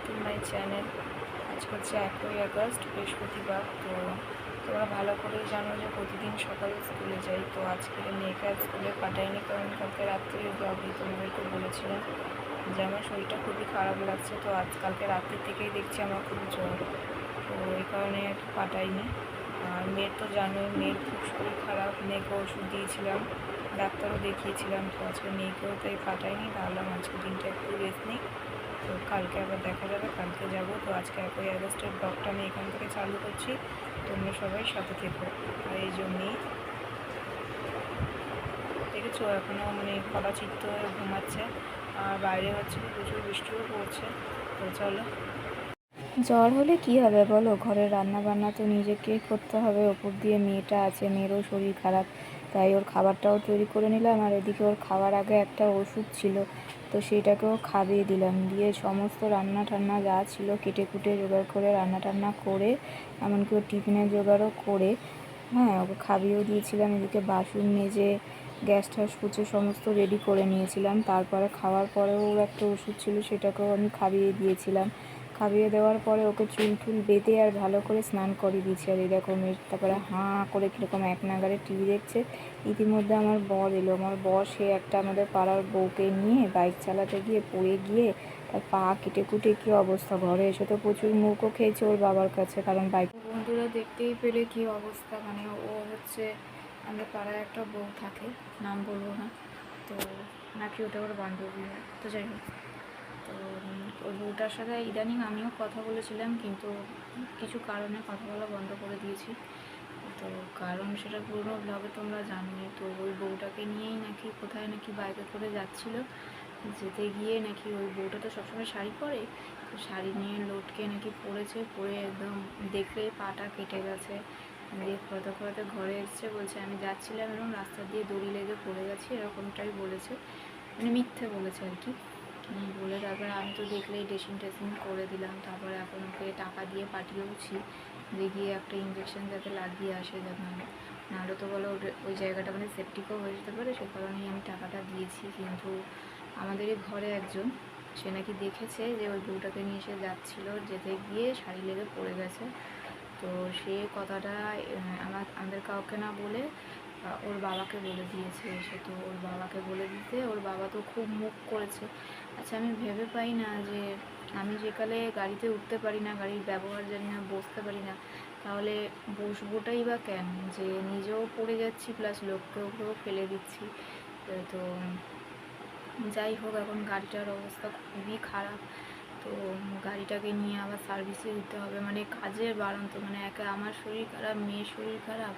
To my channel. আজ হচ্ছে 1ই August, বৃহস্পতিবার। তো তোমরা ভালো করেই জানো যে প্রতিদিন সকালে স্কুলে যাই। তো আজকে মেয়েকে আর স্কুলে পাঠাইনি, কারণ কালকে রাত্রে ব্লগে তোমাদেরকে বলেছিলাম যে আমার শরীরটা খুবই খারাপ লাগছে। তো কালকে রাত্রি থেকেই দেখছি আমার খুব জ্বর, তো এই কারণে আর কি পাঠাইনি। আর মেয়ের তো জানোই, মেয়ের খুব শরীর খারাপ, মেয়েকে ওষুধ দিয়েছিলাম, ডাক্তারও দেখিয়েছিলাম। তো আজকে মেয়েকেও তাই পাঠাইনি, ভাবলাম আজকে দিনটা একটু রেস্ট নিই, তো কালকে আবার দেখা যাবে, কালকে যাব। তো আজকে 1ই আগস্টের ব্লগটা আমি এখান থেকে চালু করছি, তোমরা সবাই সাথে থেকো। আর এই জন্যেই দেখেছো এখনও মানে চিত্ত হয়ে ঘুমাচ্ছে, আর বাইরে হচ্ছে প্রচুর বৃষ্টিও পড়ছে। তো চলো। জ্বর হলে কি হবে বলো, ঘরের রান্না বান্না তো নিজেকেই করতে হবে, ওপর দিয়ে মেয়েটা আছে, মেয়েরও শরীর খারাপ, তাই ওর খাবারটাও তৈরি করে নিলাম। আর এদিকে ওর খাওয়ার আগে একটা ওষুধ ছিল, তো সেইটাকেও খাইয়ে দিলাম, দিয়ে সমস্ত রান্না টান্না যা ছিল কেটে কুটে জোগাড় করে রান্না টান্না করে, এমনকি ওর টিফিনের জোগাড়ও করে, হ্যাঁ, ওকে খাইয়েও দিয়েছিলাম। এদিকে বাসন মেজে গ্যাস ট্যাস পুছে সমস্ত রেডি করে নিয়েছিলাম। তারপরে খাওয়ার পরেও ওর একটা ওষুধ ছিল, সেটাকেও আমি খাইয়ে দিয়েছিলাম। খাইয়ে দেওয়ার পরে ওকে চুল টুল বেঁধে আর ভালো করে স্নান করিয়ে দিয়েছি। আর এরকম তারপরে হাঁ করে কীরকম এক নাগারে টিভি দেখছে। ইতিমধ্যে আমার বর এলো। আমার বর সে একটা আমাদের পাড়ার বউকে নিয়ে বাইক চালাতে গিয়ে পড়ে গিয়ে তার পা কেটে কুটে কী অবস্থা। ঘরে এসে তো প্রচুর মুখও খেয়েছে ওর বাবার কাছে, কারণ বাইক বন্ধুরা দেখতেই পেলে কী অবস্থা। মানে ও হচ্ছে আমাদের পাড়ায় একটা বউ থাকে, নাম বলবো না, তো নাকি ওটা ওর বান্ধবী হয়। তো যাই হোক, তো ওই বউটার সাথে ইদানিং আমিও কথা বলেছিলাম, কিন্তু কিছু কারণে কথা বলা বন্ধ করে দিয়েছি। তো কারণ সেটা পুরনো ব্লগে তোমরা জানোই। তো ওই বউটাকে নিয়েই নাকি কোথায় নাকি বাইকে করে যাচ্ছিলো, যেতে গিয়ে নাকি ওই বউটা তো সবসময় শাড়ি পরে, তো শাড়ি নিয়ে লটকে নাকি পড়েছে, পড়ে একদম দেখলে পাটা কেটে গেছে। দিয়ে খোঁড়াতে খোঁড়াতে ঘরে এসছে, বলছে আমি যাচ্ছিলাম এবং রাস্তা দিয়ে দড়ি লেগে পড়ে গেছি, এরকমটাই বলেছে, মানে মিথ্যে বলেছে আর কি। বলে তারপরে আমি তো দেখলেই ড্রেসিং টেসিং করে দিলাম। তারপরে এখন ওকে টাকা দিয়ে পাঠিয়েওছি যে গিয়ে একটা ইঞ্জেকশন যাতে লাগিয়ে আসে, যাতে নাহলে তো বলো ওই জায়গাটা মানে সেপটিকও হয়ে যেতে পারে, সে কারণেই আমি টাকাটা দিয়েছি। কিন্তু আমাদেরই ঘরে একজন, সে নাকি দেখেছে যে ওই বউটাকে নিয়ে এসে যাচ্ছিলো, যেতে গিয়ে শাড়ি লেগে পড়ে গেছে। তো সে কথাটা আমাদের কাউকে না বলে ওর বাবাকে বলে দিয়েছে এসে। তো ওর বাবাকে বলে দিতে ওর বাবা তো খুব মুখ করেছে। আচ্ছা, আমি ভেবে পাই না যে আমি যেকালে গাড়িতে উঠতে পারি না, গাড়ির ব্যবহার জানি না, বসতে পারি না, তাহলে বসবোটাই বা কেন, যে নিজেও পড়ে যাচ্ছি প্লাস লোককেও ফেলে দিচ্ছি। তো যাই হোক, এখন গাড়িটার অবস্থা খুবই খারাপ। তো গাড়িটাকে নিয়ে আবার সার্ভিসে দিতে হবে, মানে কাজের বাড়ন্ত, মানে একা আমার শরীর খারাপ, মেয়ের শরীর খারাপ,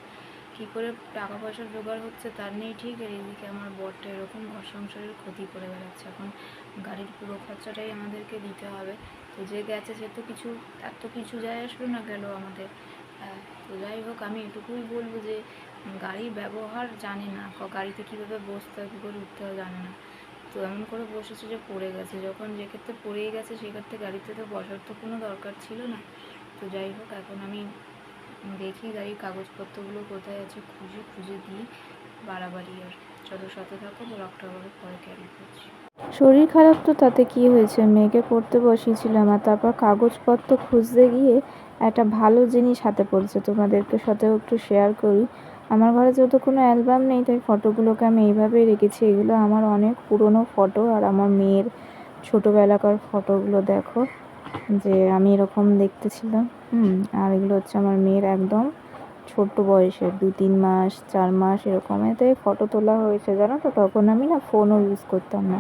কী করে টাকা পয়সার জোগাড় হচ্ছে তার নেই ঠিক। আর এদিকে আমার বরটা এরকম ঘর সংসারের ক্ষতি করে বেড়াচ্ছে, এখন গাড়ির পুরো খরচাটাই আমাদেরকে দিতে হবে। তো যে গেছে সে তো কিছু, তার তো কিছু যায় আসলো না, গেল আমাদের। তো যাই হোক, আমি এটুকুই বলবো যে গাড়ির ব্যবহার জানে না, গাড়িতে কীভাবে বসতে হয়, কী করে উঠতে হয় জানে না। তো এমন করে বসেছে যে পড়ে গেছে, যখন যে ক্ষেত্রে পড়েই গেছে সেক্ষেত্রে গাড়িতে তো বসার তো কোনো দরকার ছিল না। তো যাই হোক, এখন আমি দেখি গাড়ির কাগজপত্রগুলো কোথায় আছে, খুঁজে খুঁজে দিই বাড়াবাড়ি। আর যত সাথে থাকো, ব্লগটা আবার পরে ক্যারি করছি। শরীর খারাপ তো তাতে কি হয়েছে, মেয়েকে পড়তে বসিয়েছিলাম, আর তারপর কাগজপত্র খুঁজতে গিয়ে একটা ভালো জিনিস হাতে পড়েছে, তোমাদেরকে সাথেও একটু শেয়ার করি। আমার ঘরে যেহেতু কোনো অ্যালবাম নেই, তাই ফটোগুলোকে আমি এইভাবেই রেখেছি। এগুলো আমার অনেক পুরনো ফটো, আর আমার মেয়ের ছোটোবেলাকার ফটোগুলো দেখো, যে আমি এরকম দেখতে ছিলাম। আর এগুলো হচ্ছে আমার মেয়ের একদম ছোট্ট বয়সের, 2-3 মাস 4 মাস এরকম এতে ফটো তোলা হয়েছে, জানো তো। তখন আমি না ফোনও ইউজ করতাম না,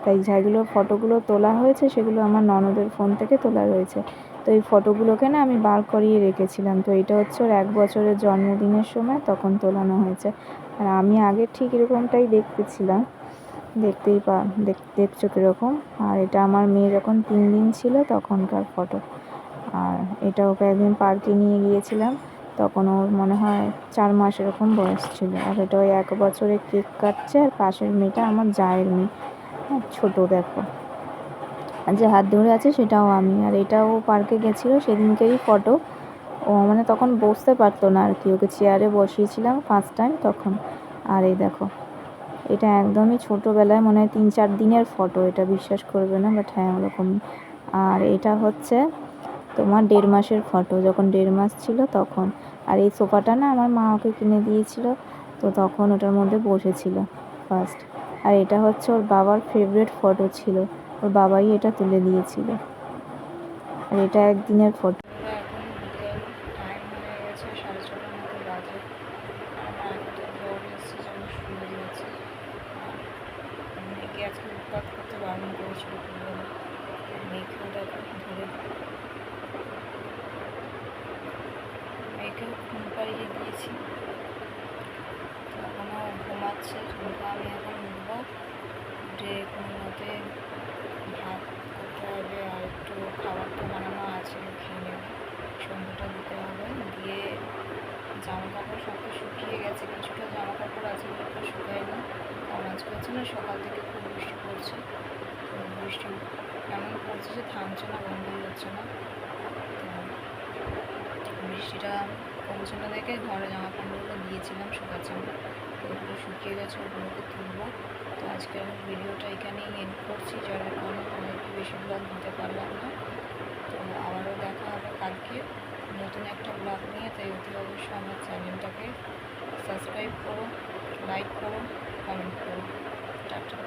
তাই যেগুলো ফটোগুলো তোলা হয়েছে সেগুলো আমার ননদের ফোন থেকে তোলা রয়েছে। তো এই ফটোগুলোকে না আমি বার করিয়ে রেখেছিলাম। তো এটা হচ্ছে ওর 1 বছরের জন্মদিনের সময় তখন তোলানো হয়েছে। আর আমি আগে ঠিক এরকমটাই দেখতেছিলাম, দেখছো কীরকম। আর এটা আমার মেয়ে যখন 3 দিন ছিল তখনকার ফটো। আর এটা ওকে একদিন পার্কে নিয়ে গিয়েছিলাম, তখন ওর মনে হয় 4 মাস এরকম বয়স ছিল। আর এটা ওই 1 বছরে কেক কাটছে, আর পাশের মেয়েটা আমার জায়ের মেয়ে, ছোটো দেখো, যে হাত ধরে আছে সেটাও আমি। আর এটাও পার্কে গেছিলো সেদিনকেরই ফটো। ও মানে তখন বসতে পারতো না আর কি, ওকে চেয়ারে বসিয়েছিলাম ফার্স্ট টাইম তখন। আর এই দেখো, এটা একদমই ছোটোবেলায়, মনে হয় 3-4 দিনের ফটো, এটা বিশ্বাস করবে না, বাট হ্যাঁ ওরকমই। আর এটা হচ্ছে তোমার 1.5 মাসের ফটো, যখন 1.5 মাস ছিল তখন। আর এই সোফাটা না আমার মা ওকে কিনে দিয়েছিল, তো তখন ওটার মধ্যে বসেছিল ফার্স্ট। আর এটা হচ্ছে ওর বাবার ফেভারিট ফটো ছিল, ওর বাবাই এটা তুলে দিয়েছিল। আর এটা একদিনের ফটো। এখন বিকেল টাইম হয়ে গেছে 6:30 মতো বাজে। আমার এত জ্বর এসেছে যে আমি শুয়ে গেছি। আর মেয়েকে আজকে উৎপাত করতে বারণ করেছিল খুববেলা, মেয়েকেও দেখো ধরে, মেয়েকেও ঘুম পাড়িয়ে দিয়েছি। এখনও ঘুমাচ্ছে, কিন্তু আমি এখন উঠবো, উঠে কোনো মতে ভাত করতে হবে, আর একটু খাবার তো বানানো আছে, খেয়ে নেব, সন্ধ্যাটা দিতে হবে। দিয়ে জামা কাপড় সব তো শুকিয়ে গেছে, কিছুটা জামা কাপড় আছে যেগুলো শুকায়নি, কারণ আজকে হচ্ছে না সকাল থেকে খুব বৃষ্টি পড়ছে। বৃষ্টি এমন পড়ছে যে থামছে না, বন্ধই হচ্ছে না। তো বৃষ্টিটা কমছে না দেখে ঘরে জামা কাপড়গুলো দিয়েছিলাম শুকাচ্ছে না, ওগুলো শুকিয়ে গেছে, ওগুলোকে তুলবো। তো আজকে আমি ভিডিওটা এখানেই এন্ড করছি, যার কারণে তোমাদেরকে বেশি ব্লগ দিতে পারলাম না। তো আবারও দেখা হবে কালকে নতুন একটা ব্লগ নিয়ে, তাই অতি অবশ্যই আমার চ্যানেলটাকে সাবস্ক্রাইব করো, লাইক করো, কমেন্ট করো। টাটা।